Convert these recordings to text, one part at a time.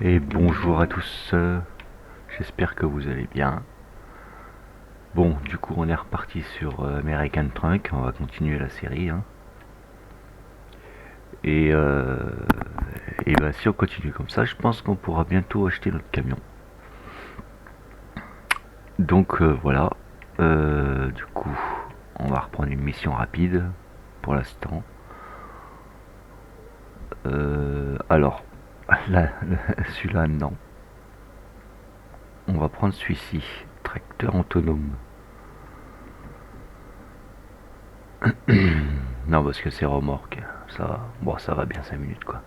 Et bonjour à tous, j'espère que vous allez bien. Bon, du coup on est reparti sur American Truck, on va continuer la série. Hein. Et, euh, et bah, si on continue comme ça, je pense qu'on pourra bientôt acheter notre camion. Donc voilà, du coup on va reprendre une mission rapide pour l'instant. Alors, là, celui-là non. On va prendre celui-ci, tracteur autonome. Non, parce que c'est remorque. Ça, bon, ça va bien 5 minutes quoi.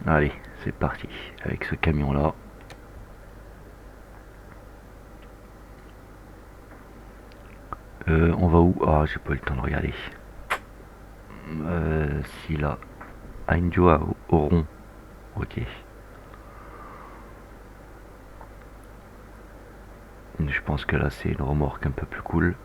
Allez, c'est parti avec ce camion là. On va où? Ah, j'ai pas eu le temps de regarder. Si là, Ainjoa au rond. Ok. Je pense que là c'est une remorque un peu plus cool.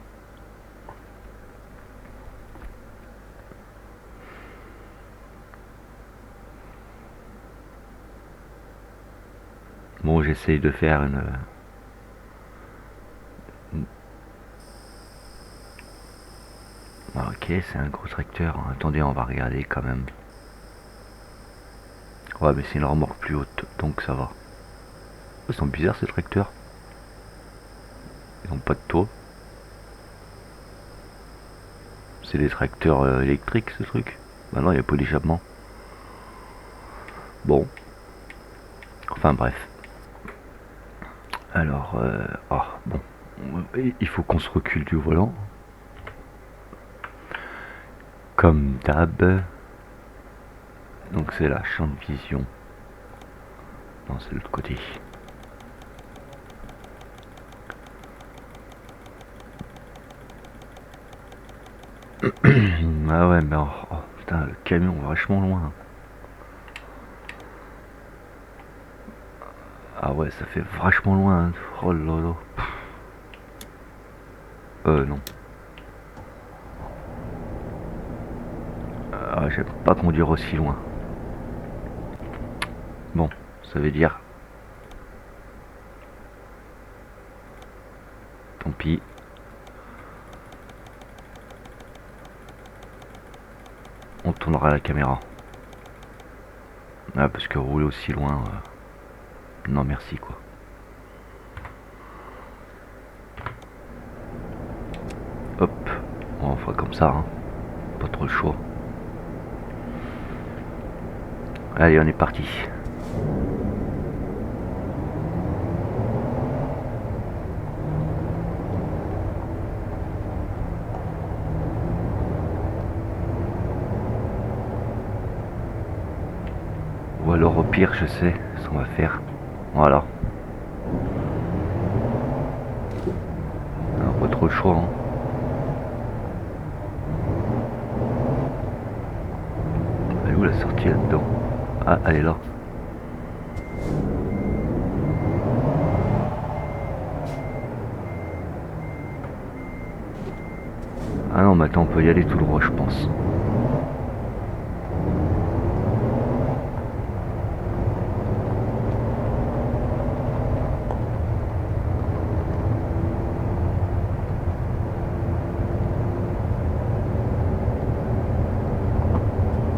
Bon, j'essaye de faire Ah, ok, c'est un gros tracteur. Attendez, on va regarder quand même. Ouais, mais c'est une remorque plus haute, donc ça va. Ils sont bizarres ces tracteurs. Ils ont pas de toit. C'est des tracteurs électriques ce truc. Bah non, il n'y a pas d'échappement. Bon, enfin bref. Alors, bon. Il faut qu'on se recule du volant. Comme d'hab. Donc c'est la champ de vision. Non, c'est l'autre côté. Ah ouais, mais putain, le camion vachement loin. Ah ouais, ça fait vachement loin. Hein. Oh là là. Non. Ah, j'aime pas conduire aussi loin. Bon, ça veut dire... Tant pis. On tournera la caméra. Ah, parce que rouler aussi loin... non, merci, quoi. Hop. On fera comme ça, hein. Pas trop le choix. Allez, on est parti. Ou alors au pire, je sais ce qu'on va faire. Voilà. Alors, pas trop le choix. Hein. Elle est où la sortie là-dedans? Ah, elle est là. Ah non, mais attends, on peut y aller tout droit, je pense.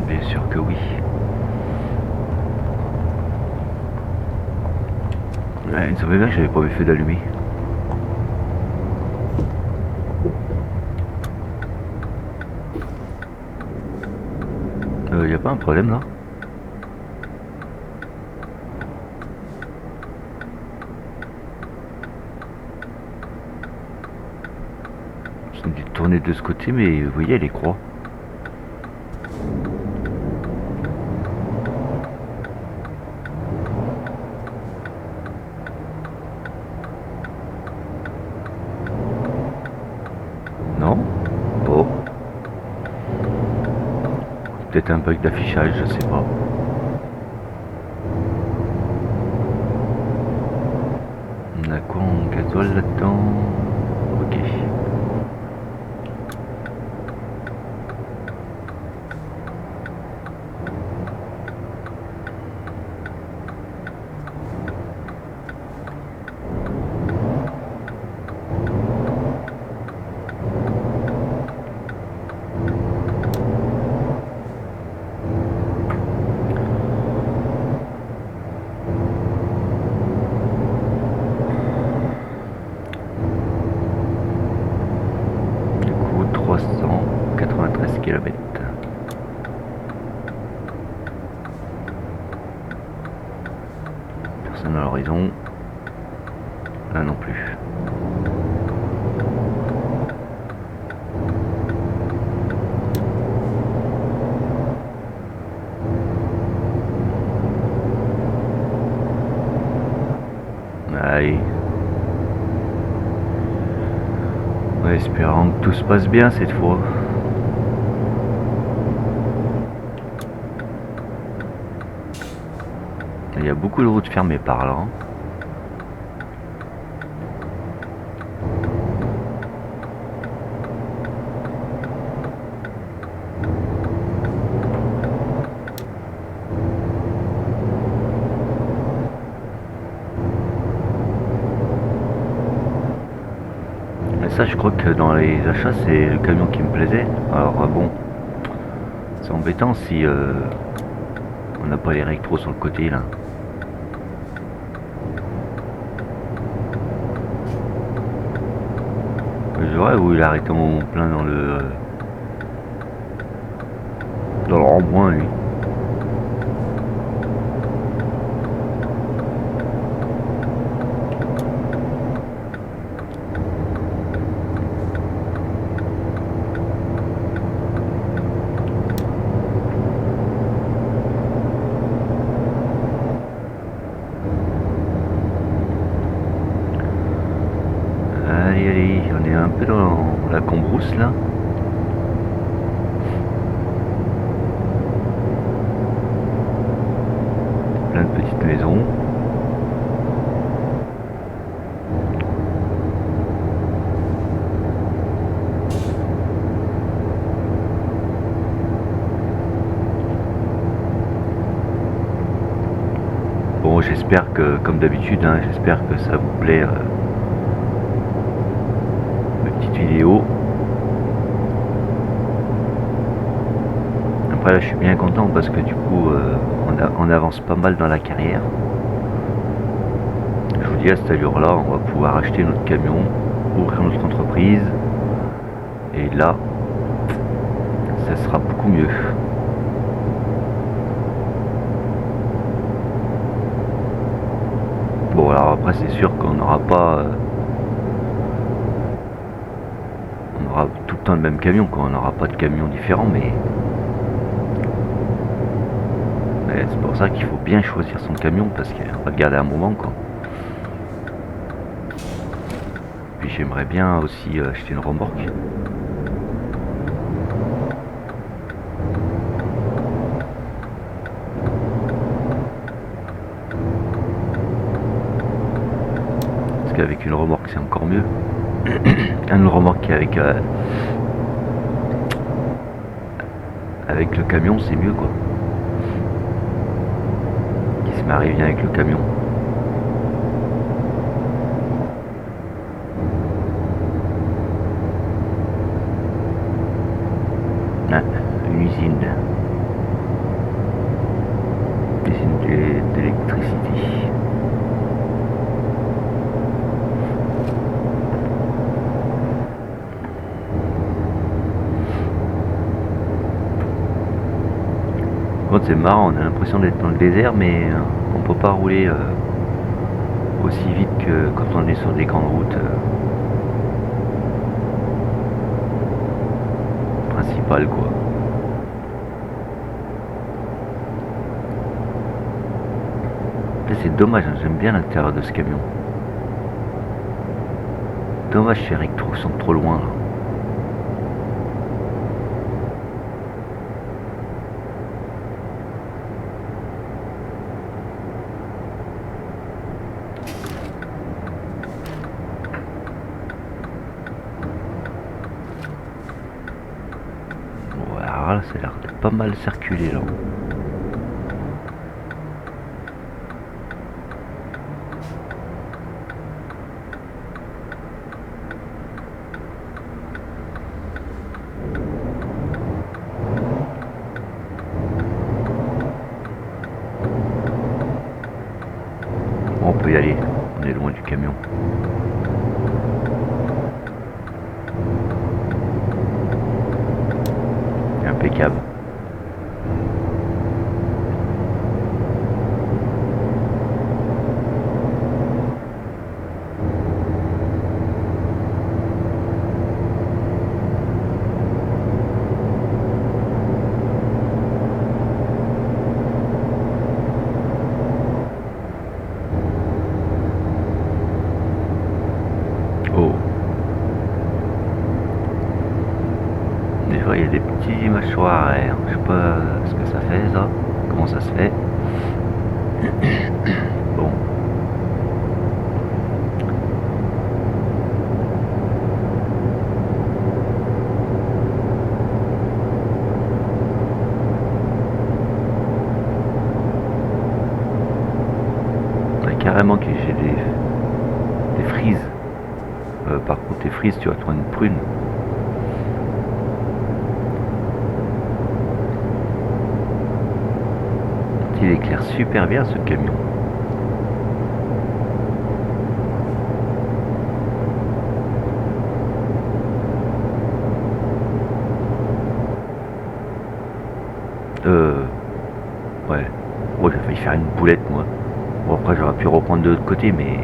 Bien sûr que oui. Ouais, il me semblait bien que j'avais pas vu fait d'allumer. Y a pas un problème là? Je me dis de tourner de ce côté, mais vous voyez les croix. Non? Bon. Peut-être un bug d'affichage, je sais pas. On a quoi en gasoil là-dedans? Ok. 393 km. Personne à l'horizon. Là non plus. Allez. En espérant que tout se passe bien cette fois. Il y a beaucoup de routes fermées par là. Mais ça, je crois que dans les achats, c'est le camion qui me plaisait. Alors bon, c'est embêtant si on n'a pas les rétros sur le côté là. Je vois où il arrête en plein dans le rond-point lui. Allez, allez, on est un peu dans la cambrousse là. Plein de petites maisons. Bon, j'espère que, comme d'habitude, hein, j'espère que ça vous plaît. Petite vidéo. Après là, je suis bien content parce que du coup, on avance pas mal dans la carrière. Je vous dis, à cette allure-là, on va pouvoir acheter notre camion, ouvrir notre entreprise, et là, ça sera beaucoup mieux. Bon, alors après, c'est sûr qu'on n'aura pas... on aura tout le temps le même camion, quoi. On n'aura pas de camion différent, mais c'est pour ça qu'il faut bien choisir son camion, parce qu'on va le garder un moment, quoi. Puis j'aimerais bien aussi acheter une remorque. Parce qu'avec une remorque c'est encore mieux. Une remorque avec le camion c'est mieux quoi. Qui se marie bien avec le camion. Ah, une usine. Usine d'électricité. C'est marrant, on a l'impression d'être dans le désert, mais on peut pas rouler aussi vite que quand on est sur des grandes routes principales quoi. C'est dommage, hein, j'aime bien l'intérieur de ce camion. Dommage, chérie, que tu sont trop loin là. Voilà, ça a l'air de pas mal circuler là. On peut y aller, on est loin du camion. impeccable. Oh. Des fois il y a des petites images sur arrière. Je sais pas ce que ça fait ça. Comment ça se fait. Bon. Ouais, carrément que j'ai des frises. Par contre, les frises, tu vas te prendre une prune. Il éclaire super bien ce camion. Ouais. Oh, j'ai failli faire une boulette moi. Bon, après j'aurais pu reprendre de l'autre côté, mais...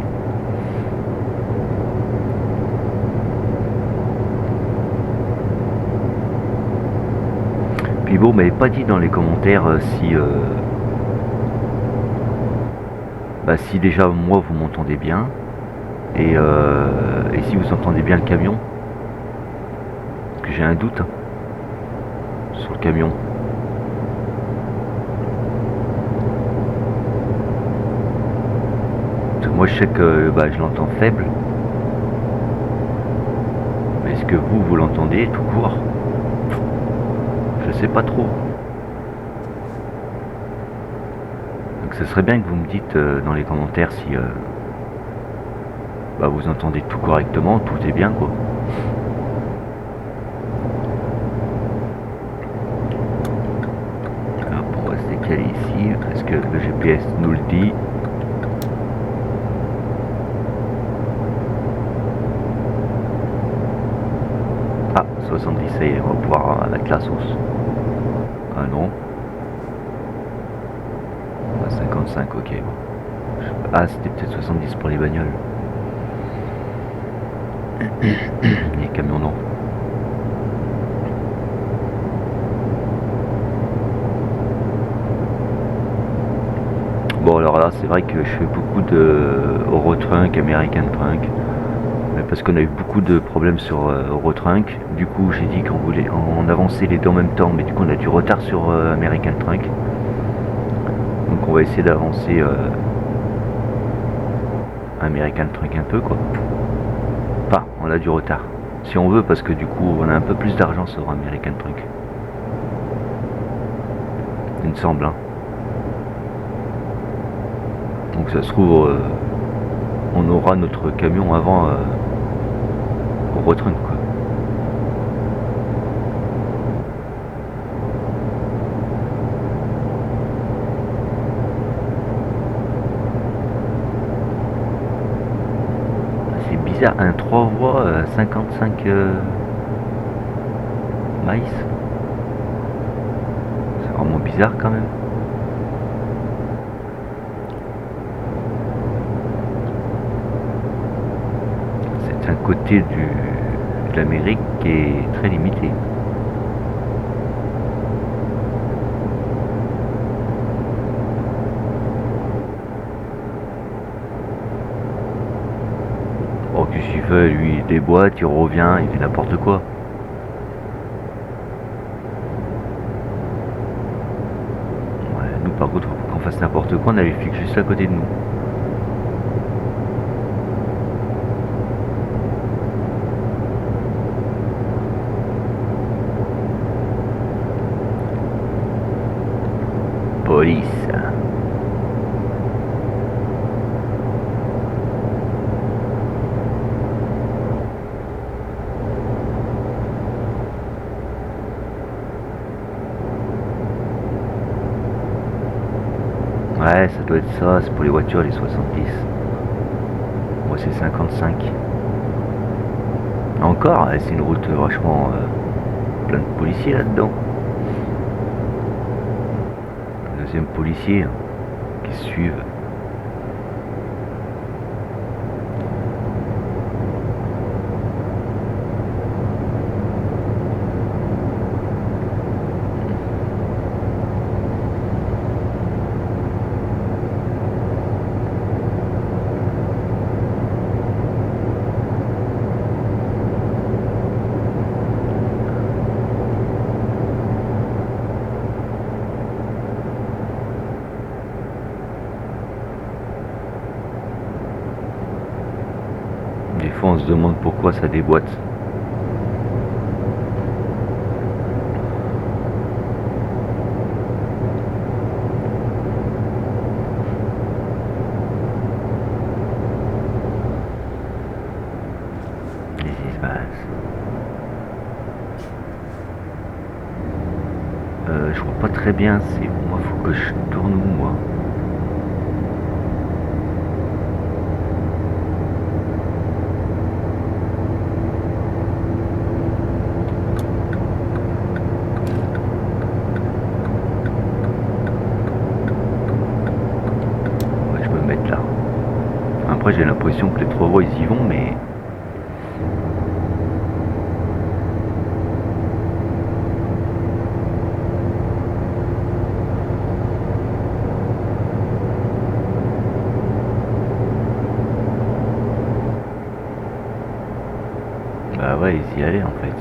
Puis bon, m'avez pas dit dans les commentaires si... Bah, si déjà moi vous m'entendez bien. Et si vous entendez bien le camion. Parce que j'ai un doute hein, sur le camion. Moi je sais que bah, je l'entends faible. Mais est-ce que vous l'entendez tout court? Je sais pas trop. Donc ce serait bien que vous me dites dans les commentaires si bah, vous entendez tout correctement, tout est bien quoi. Alors on va se décaler ici, est-ce que le GPS nous le dit? Ah, 70, ça y est, on va pouvoir mettre la sauce. Ah non. 55, ok. Bon. Ah, c'était peut-être 70 pour les bagnoles. Les camions, non. Bon, alors là, c'est vrai que je fais beaucoup de Eurotrunk, American Trunk. Parce qu'on a eu beaucoup de problèmes sur Eurotrunk. Du coup, j'ai dit qu'on voulait en avancer les deux en même temps, mais du coup, on a du retard sur American Trunk. Donc, on va essayer d'avancer American Trunk un peu, quoi. Enfin, on a du retard. Si on veut, parce que du coup, on a un peu plus d'argent sur American Trunk. Il me semble, hein. Donc, ça se trouve, on aura notre camion avant Eurotrunk, quoi. Un 3 voies 55 miles. C'est vraiment bizarre quand même. C'est un côté de l'Amérique qui est très limité. Oh, qu'est-ce qu'il fait, lui, il déboîte, il revient, il fait n'importe quoi. Ouais, nous, par contre, pour qu'on fasse n'importe quoi, on a les flics juste à côté de nous. Police. Ouais, ça doit être ça, c'est pour les voitures, les 70. Moi, c'est 55. Encore, c'est une route vachement plein de policiers là-dedans. deuxième policier hein, qui se suivent. Des fois on se demande pourquoi ça déboîte. Les espaces. Je vois pas très bien, c'est moi faut que je tourne où moi. Après j'ai l'impression que les travaux ils y vont mais bah ouais ils y allaient en fait.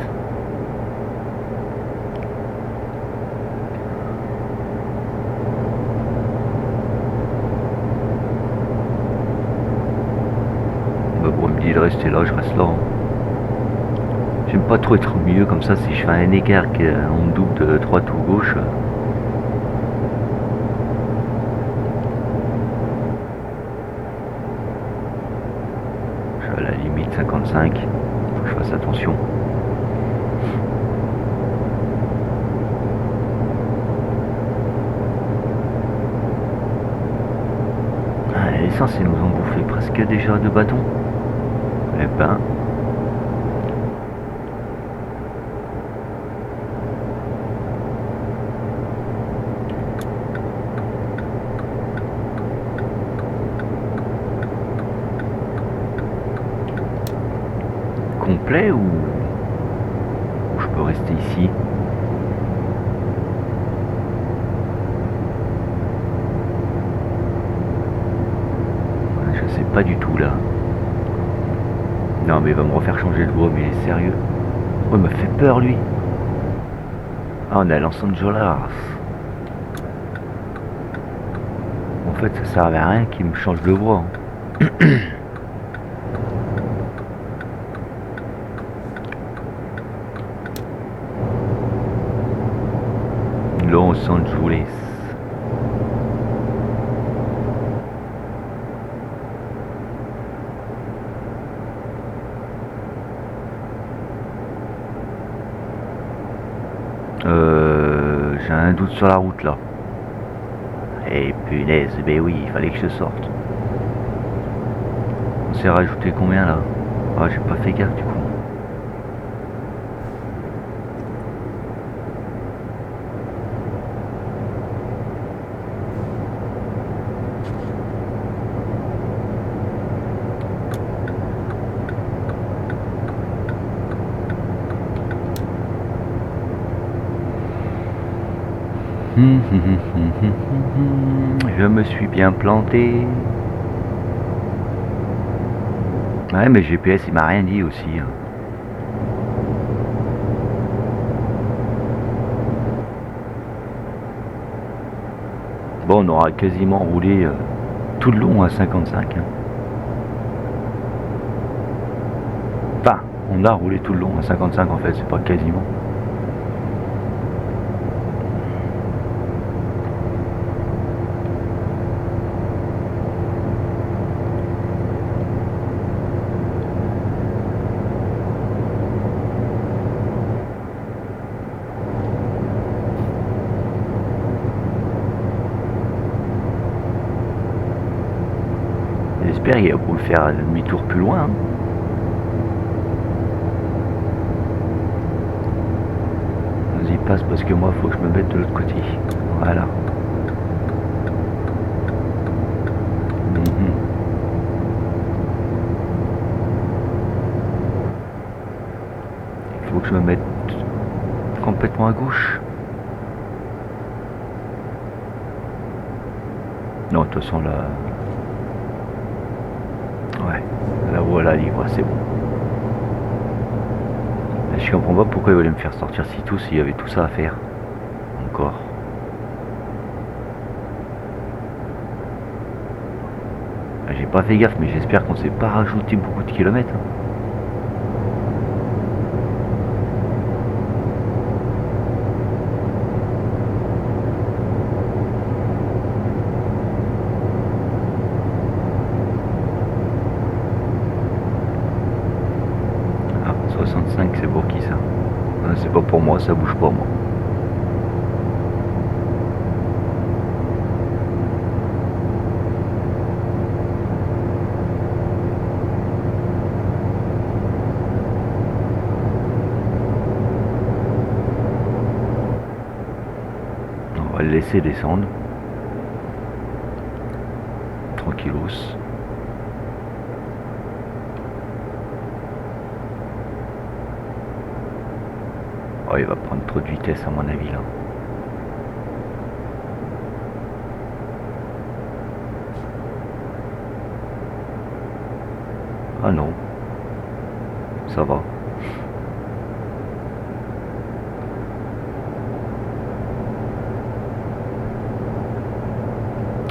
Bah bon il me dit de rester là, je reste là. J'aime pas trop être au milieu comme ça, si je fais un écart qui on me double de droite ou gauche. Je suis à la limite 55, faut que je fasse attention. Ah, l'essence ils nous ont bouffé presque déjà de bâtons. Eh ben. Complet ou je peux rester ici? Je sais pas du tout là. Non mais il va me refaire changer de voie, mais il est sérieux. Oh il m'a fait peur lui. Ah on est à Los Angeles. En fait ça servait à rien qu'il me change de voie. Los Angeles. J'ai un doute sur la route là. Et punaise, ben oui, il fallait que je sorte. On s'est rajouté combien là? Ah j'ai pas fait gaffe du coup. Je me suis bien planté. Ouais mais GPS il m'a rien dit aussi. Bon on aura quasiment roulé tout le long à 55. Enfin on a roulé tout le long à 55 en fait, c'est pas quasiment. J'espère qu'il va pouvoir faire un demi-tour plus loin. Hein. Vas-y, passe parce que moi, faut que je me mette de l'autre côté. Voilà. Je vais me mettre complètement à gauche. Non, de toute façon là... Ouais, la voilà libre, c'est bon. Mais je comprends pas pourquoi ils voulaient me faire sortir si tôt s'il y avait tout ça à faire. Encore. J'ai pas fait gaffe, mais j'espère qu'on s'est pas rajouté beaucoup de kilomètres. Ah, 65, c'est pour qui ça? C'est pas pour moi, ça bouge pas moi. On va le laisser descendre. Tranquillos. Oh, il va prendre trop de vitesse à mon avis là. Ah non. Ça va.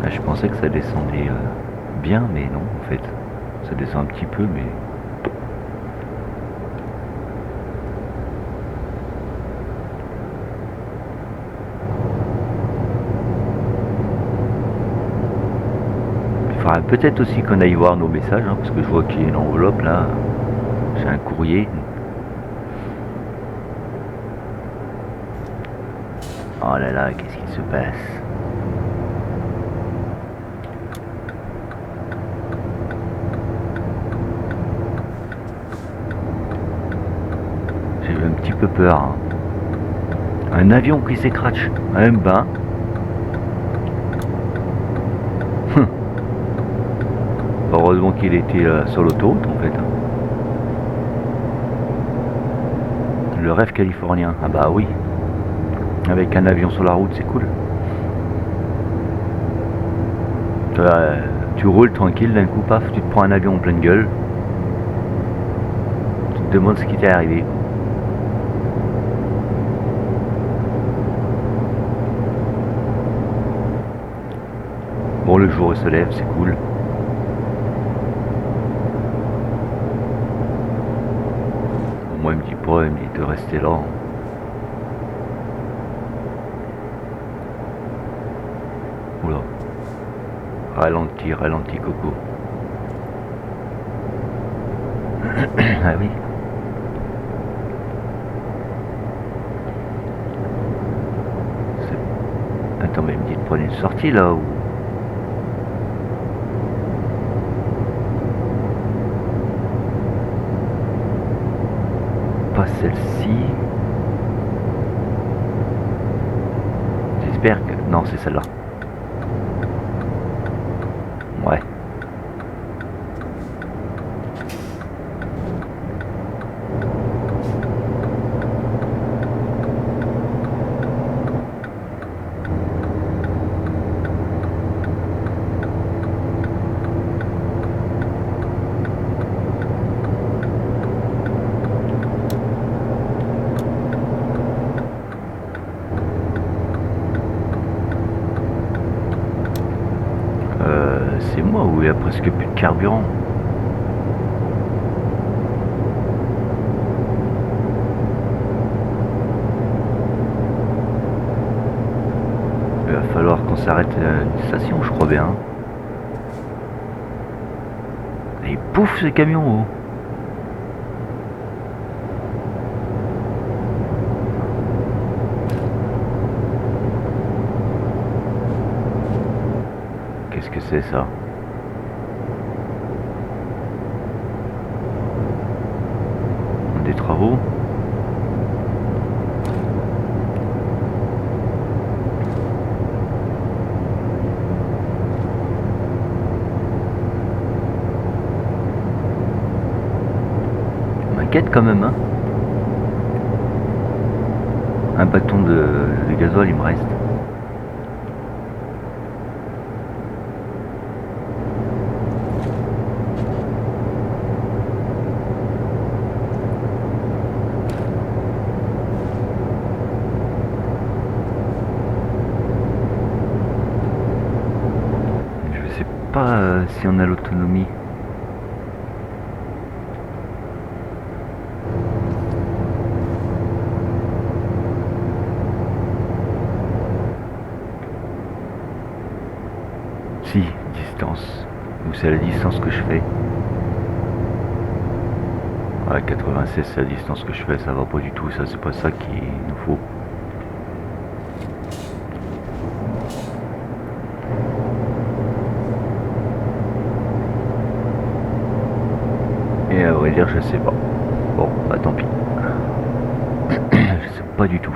Ah, je pensais que ça descendait bien, mais non en fait. Ça descend un petit peu, mais... Il faudra peut-être aussi qu'on aille voir nos messages, hein, parce que je vois qu'il y a une enveloppe là. J'ai un courrier. Oh là là, qu'est-ce qui se passe? J'ai eu un petit peu peur. Hein. Un avion qui s'écrase. Un bain. Heureusement qu'il était sur l'autoroute en fait. Le rêve californien. Ah bah oui. Avec un avion sur la route, c'est cool. Tu roules tranquille, d'un coup, paf, tu te prends un avion en pleine gueule. Tu te demandes ce qui t'est arrivé. Bon, le jour se lève, c'est cool. Moi, il me dit pas, il me dit de rester là. Oula. Ralenti, ralenti, coco. Ah oui. Attends, mais il me dit de prendre une sortie là ou... Pas celle-ci. J'espère que... Non, c'est celle-là. Ouais. C'est moi où il y a presque plus de carburant. Il va falloir qu'on s'arrête à une station, je crois bien. Et pouf, ce camion haut. Qu'est-ce que c'est ça? Des travaux? On m'inquiète quand même, hein? Un bâton de gasoil il me reste. Je sais pas si on a l'autonomie. Si, distance. Ou c'est la distance que je fais. Ouais, 96 c'est la distance que je fais, ça va pas du tout, ça c'est pas ça qu'il nous faut. Et à vrai dire je sais pas. Bon bah tant pis. Je sais pas du tout.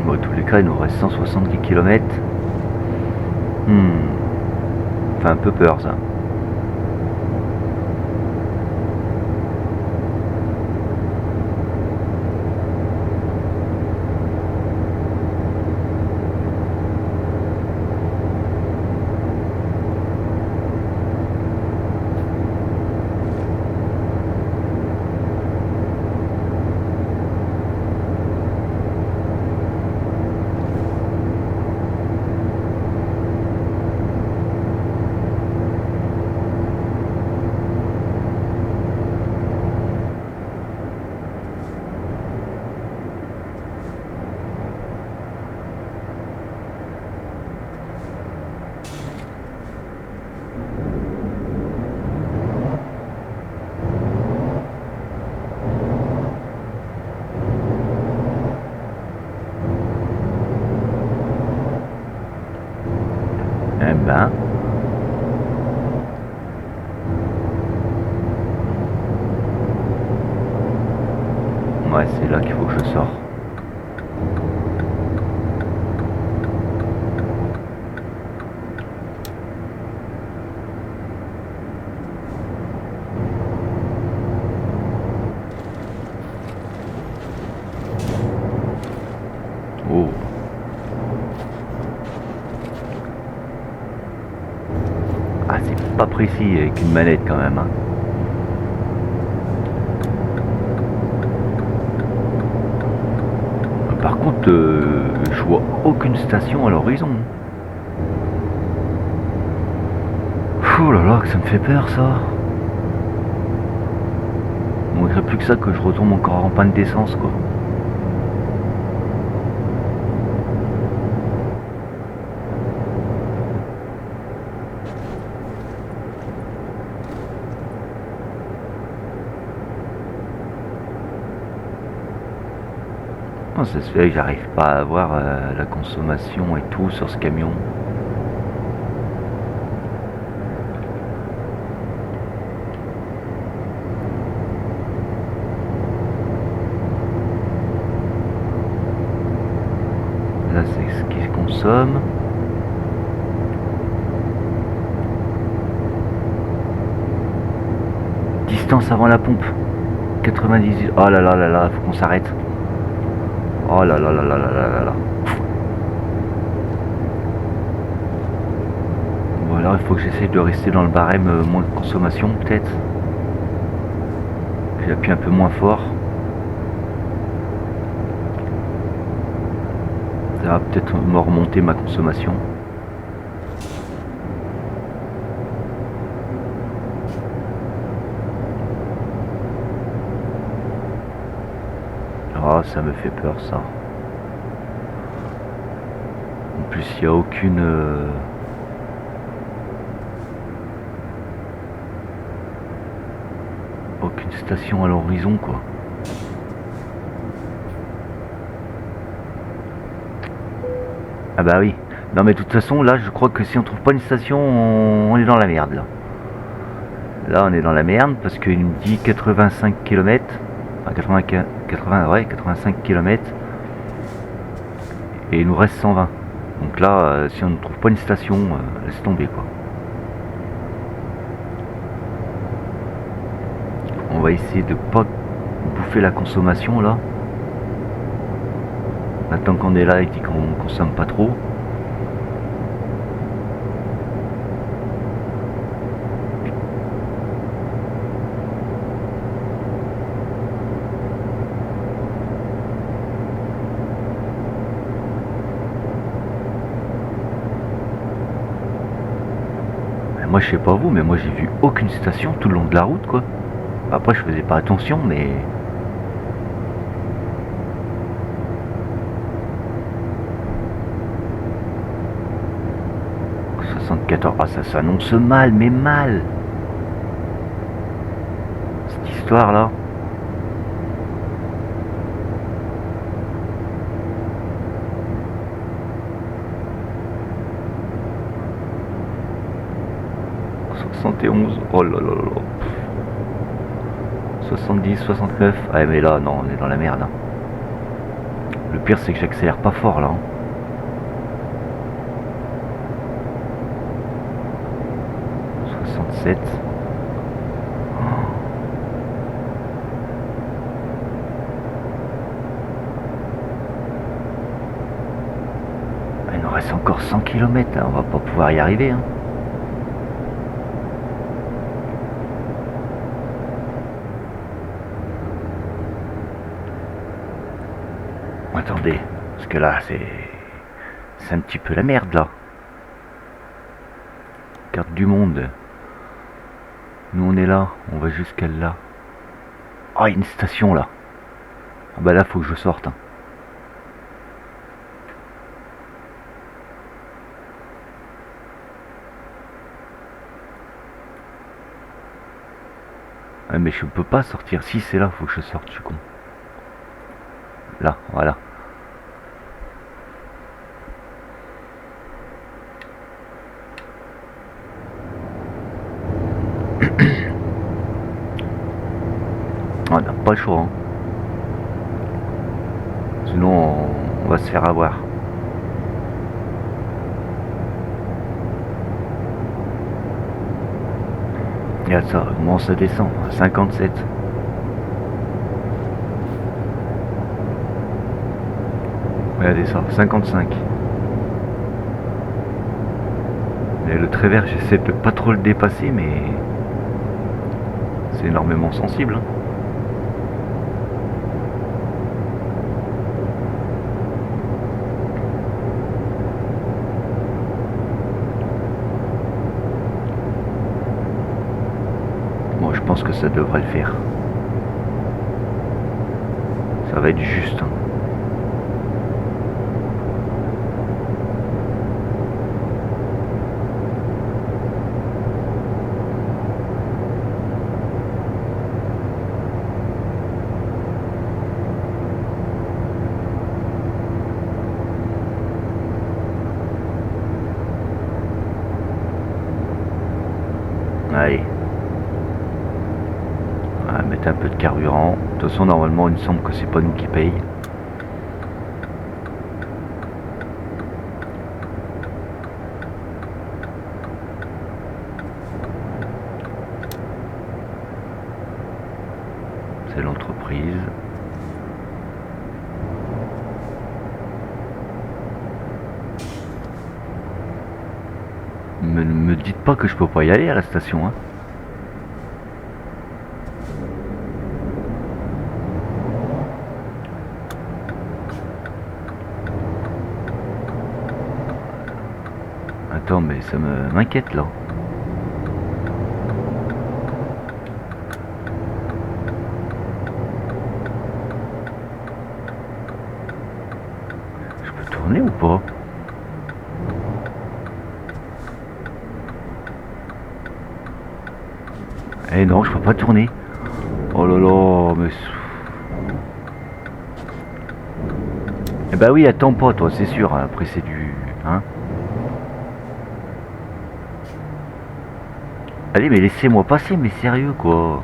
Bon, dans tous les cas il nous reste 170 km. Fait un peu peur ça. Eh ben. Ouais, c'est là qu'il faut que je sorte. Oh. Ah, c'est pas précis avec une manette quand même. Hein. Par contre, je vois aucune station à l'horizon. Oh là là, que ça me fait peur ça. Il manquerait plus que ça que je retombe encore en panne d'essence quoi. Oh, ça se fait que j'arrive pas à voir la consommation et tout sur ce camion. Là c'est ce qu'il consomme. Distance avant la pompe. 98. Oh là là là là, faut qu'on s'arrête. Oh là là là là là là là. Bon alors il faut que j'essaye de rester dans le barème moins de consommation peut-être. J'appuie un peu moins fort. Ça va peut-être me remonter ma consommation. Oh, ça me fait peur ça. En plus, il n'y a aucune station à l'horizon quoi. Ah bah oui. Non mais de toute façon là je crois que si on trouve pas une station on est dans la merde là. Là on est dans la merde parce qu'il me dit 85 km. Enfin 85 km. Et il nous reste 120. Donc là si on ne trouve pas une station, laisse tomber quoi. On va essayer de pas bouffer la consommation là. Maintenant qu'on est là et qu'on consomme pas trop. Moi je sais pas vous, mais moi j'ai vu aucune station tout le long de la route quoi. Après je faisais pas attention mais... Ah ça s'annonce mal, mais mal. Cette histoire là. Oh là là là. 70, 69. Ah mais là non, on est dans la merde. Hein. Le pire c'est que j'accélère pas fort là. Hein. Il nous reste encore 100 km là, on va pas pouvoir y arriver. Hein. Attendez, parce que là c'est un petit peu la merde là. Carte du monde. Nous on est là, on va jusqu'à là. Ah, il y a une station là. Ah bah là faut que je sorte. Hein. Ouais, mais je peux pas sortir. Si c'est là, faut que je sorte, je suis con. Là, voilà. On n'a pas le choix. Hein. Sinon, on va se faire avoir. Regarde ça, comment ça descend à 57. Regardez ça, 55. Et le trait vert, j'essaie de pas trop le dépasser, mais c'est énormément sensible. Hein. Bon, je pense que ça devrait le faire. Ça va être juste. Hein. Allez. On va mettre un peu de carburant. De toute façon, normalement, il me semble que c'est pas nous qui paye. C'est l'entreprise. Me dites pas que je peux pas y aller à la station. Hein. Attends, mais ça m'inquiète là. Je peux tourner ou pas? Eh non, je peux pas tourner. Oh là là, mais... Eh bah oui, attends pas toi, c'est sûr. Après c'est du... Hein. Allez, mais laissez-moi passer, mais sérieux quoi.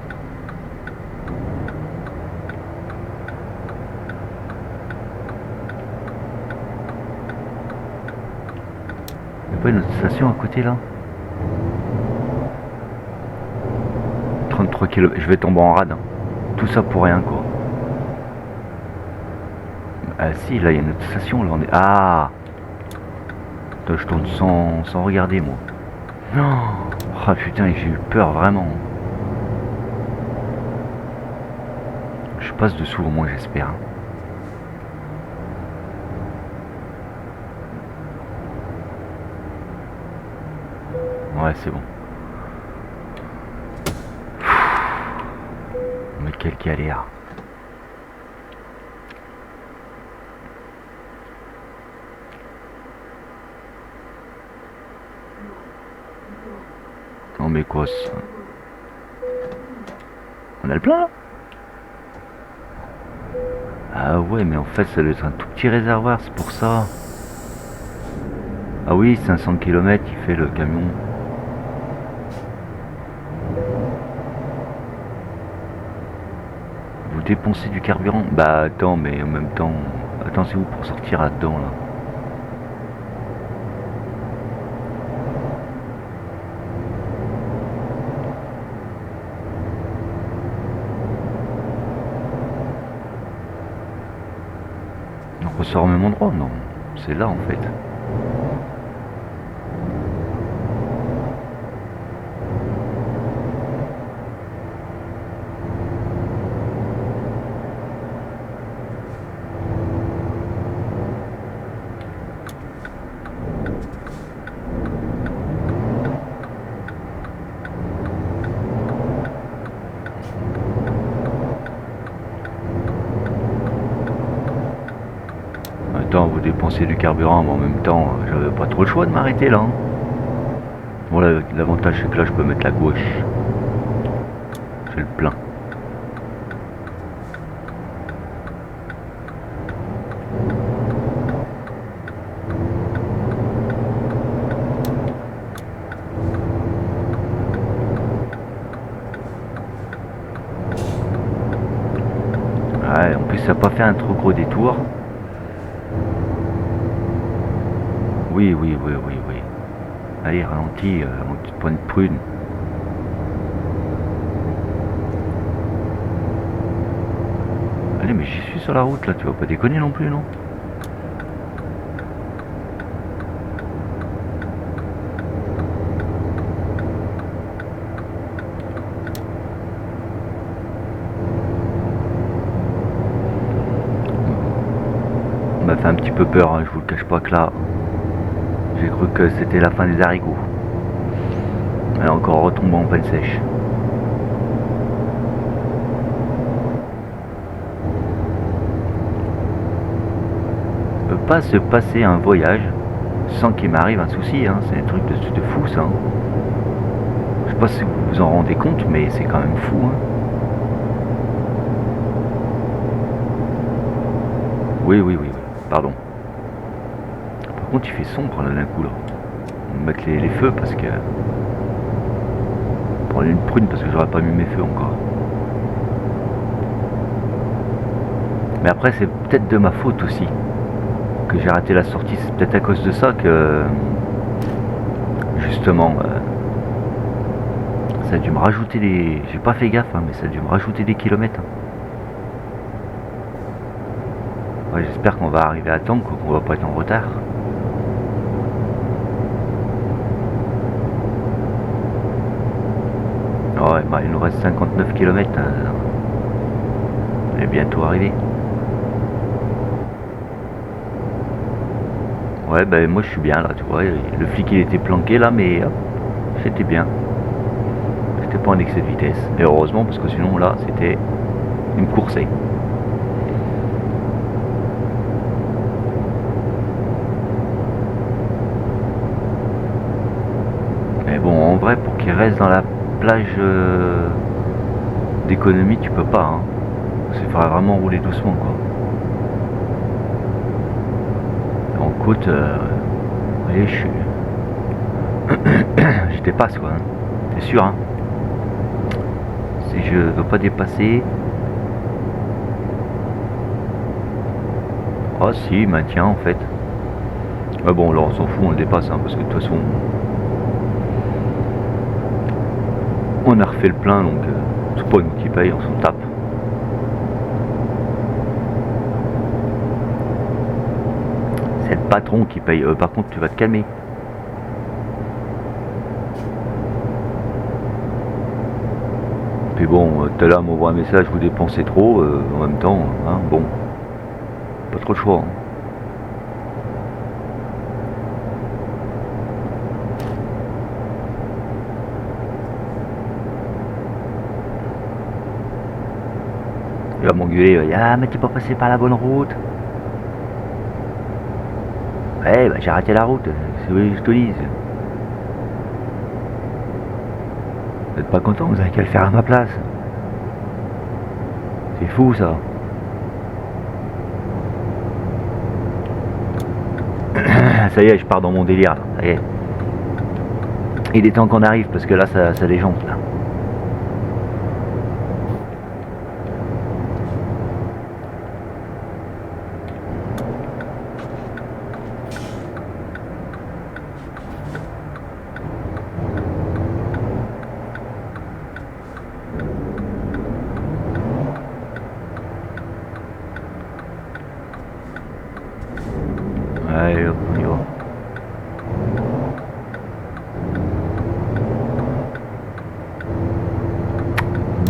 Il n'y a pas une autre station à côté là? 3 km, je vais tomber en rade. Hein. Tout ça pour rien quoi. Ah si, là il y a une autre station, là on est... Ah attends, je tourne sans regarder moi. Non. Oh putain, j'ai eu peur vraiment. Je passe dessous au moins j'espère. Ouais c'est bon. Mais quelle galère. Non mais quoi ça? On a le plein là? Ah ouais mais en fait ça doit être un tout petit réservoir, c'est pour ça. Ah oui, 500 km il fait le camion. Vous dépensez du carburant? Bah attends, mais en même temps... Attends, c'est où pour sortir là-dedans là? On ressort au même endroit? Non, c'est là en fait. Attends, vous dépensez du carburant, mais en même temps, j'avais pas trop le choix de m'arrêter là. Hein. Bon, l'avantage c'est que là, je peux mettre la gauche. C'est le plein. Ouais, en plus, ça n'a pas fait un trop gros détour. Oui, oui, oui, oui, oui. Allez, ralentis, mon petit point de prune. Allez, mais j'y suis sur la route là, tu vas pas déconner non plus, non? On m'a fait un petit peu peur, hein, je vous le cache pas que là, j'ai cru que c'était la fin des haricots. Elle est encore retombée en pelle sèche. On peut pas se passer un voyage sans qu'il m'arrive un souci, hein. C'est un truc de fou ça. Hein. Je sais pas si vous vous en rendez compte, mais c'est quand même fou. Hein. Oui, oui, oui, oui, pardon. Par contre, il fait sombre là d'un coup là. On va mettre les feux parce que... Prendre une prune parce que j'aurais pas mis mes feux encore. Mais après, c'est peut-être de ma faute aussi que j'ai raté la sortie. C'est peut-être à cause de ça que... Justement... ça a dû me rajouter des... J'ai pas fait gaffe, hein, mais ça a dû me rajouter des kilomètres. Hein. Ouais, j'espère qu'on va arriver à temps, qu'on va pas être en retard. Ouais, bah, il nous reste 59 km. On est bientôt arrivé. Ouais, ben moi je suis bien là, tu vois. Le flic il était planqué là, mais c'était bien. J'étais pas en excès de vitesse. Et heureusement, parce que sinon là, c'était une coursée. Mais bon, en vrai, pour qu'il reste dans la plage d'économie, tu peux pas. Hein. Il faudra vraiment rouler doucement, quoi. En côte, voyez, je dépasse, quoi. Hein. C'est sûr, hein. Si je veux pas dépasser... Ah si, maintien en fait. Ah bon, alors on s'en fout, on le dépasse, hein, parce que de toute façon... On a refait le plein, donc... C'est pas nous qui paye, on s'en tape. C'est le patron qui paye. Par contre, tu vas te calmer. Puis bon, tout à l'heure, m'envoie un message, vous dépensez trop. En même temps, hein, bon, pas trop de choix. Hein. Il va m'engueuler, il va dire ah mais t'es pas passé par la bonne route. Ouais bah j'ai raté la route, c'est vrai que je te dise. Vous êtes pas content, vous avez qu'à le faire à ma place. C'est fou ça. Ça y est, je pars dans mon délire là, ça y est. Il est temps qu'on arrive parce que là ça déjante là. Allez hop, on y va.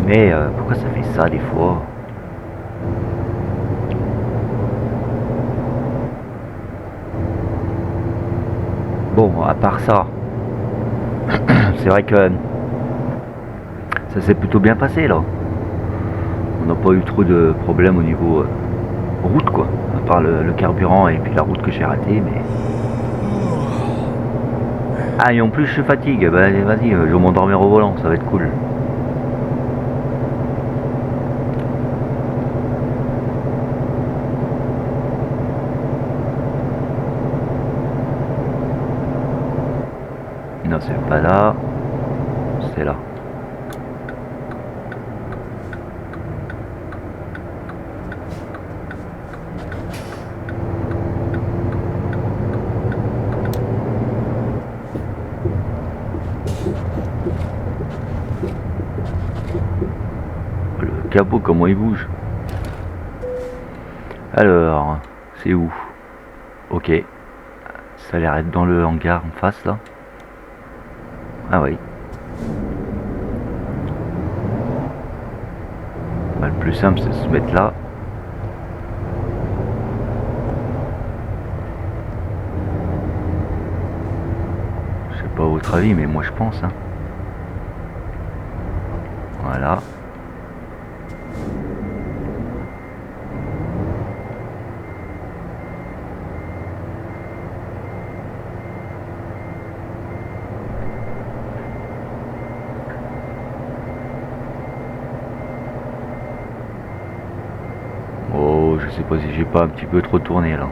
Mais pourquoi ça fait ça des fois? Bon, à part ça, c'est vrai que ça s'est plutôt bien passé là. On n'a pas eu trop de problèmes au niveau route quoi. À part le carburant et puis la route que j'ai ratée, mais. Ah et en plus je fatigue, bah vas-y, je vais m'endormir au volant, ça va être cool. Non c'est pas là, c'est là. Le capot comment il bouge. Alors, c'est où? Ok. Ça a l'air d'être dans le hangar en face là. Ah oui. Bah, le plus simple c'est de se mettre là. Je sais pas votre avis mais moi je pense hein. Voilà. Oh, je sais pas si j'ai pas un petit peu trop tourné là.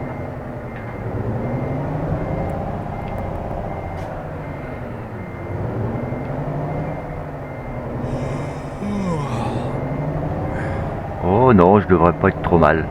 Oh non, je devrais pas être trop mal.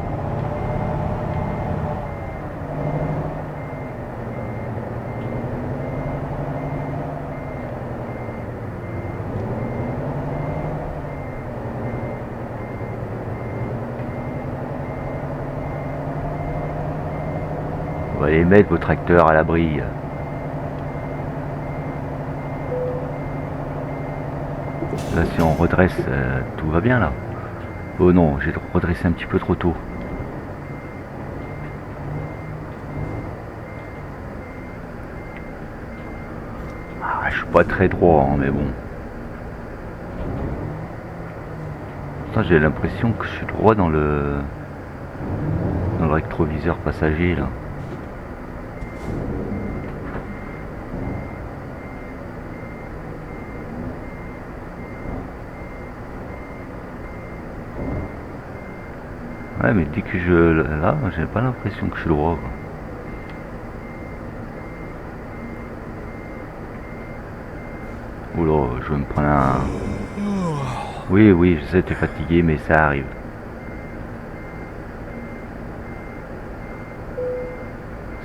On va aller mettre vos tracteurs à l'abri. Là si on redresse, tout va bien là. Oh non, j'ai redressé un petit peu trop tôt. Ah, je suis pas très droit, hein, mais bon. Pourtant j'ai l'impression que je suis droit dans le rétroviseur passager là. Ouais mais dès que là, j'ai pas l'impression que je suis droit quoi. Oula, je vais me prendre un. Oui, oui, je sais, t'es fatigué, mais ça arrive.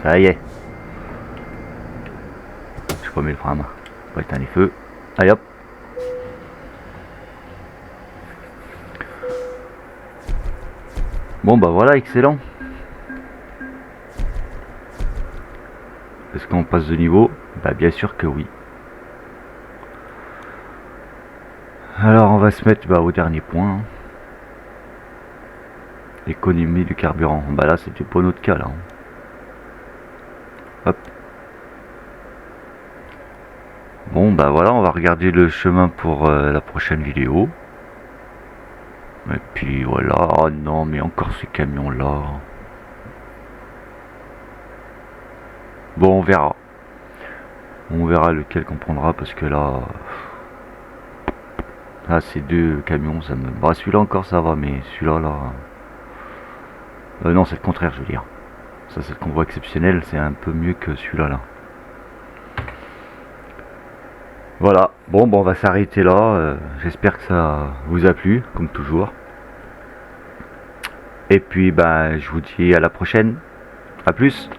Ça y est. Je remets le frein à main. On va éteindre les feux. Allez hop. Bon bah voilà, excellent. Est-ce qu'on passe de niveau? Bah bien sûr que oui. Alors on va se mettre au dernier point. Économie du carburant. Bah là c'était pas notre cas là. Hop. Bon bah voilà, on va regarder le chemin pour la prochaine vidéo. Et puis voilà. Oh non, mais encore ces camions là. Bon, on verra. On verra lequel qu'on prendra parce que là... Là, ces deux camions, ça me... Bah, celui-là encore, ça va, mais celui-là, là... non, c'est le contraire, je veux dire. Ça, c'est le convoi exceptionnel, c'est un peu mieux que celui-là, là. Voilà. Bon, on va s'arrêter là. J'espère que ça vous a plu, comme toujours. Et puis, je vous dis à la prochaine. À plus.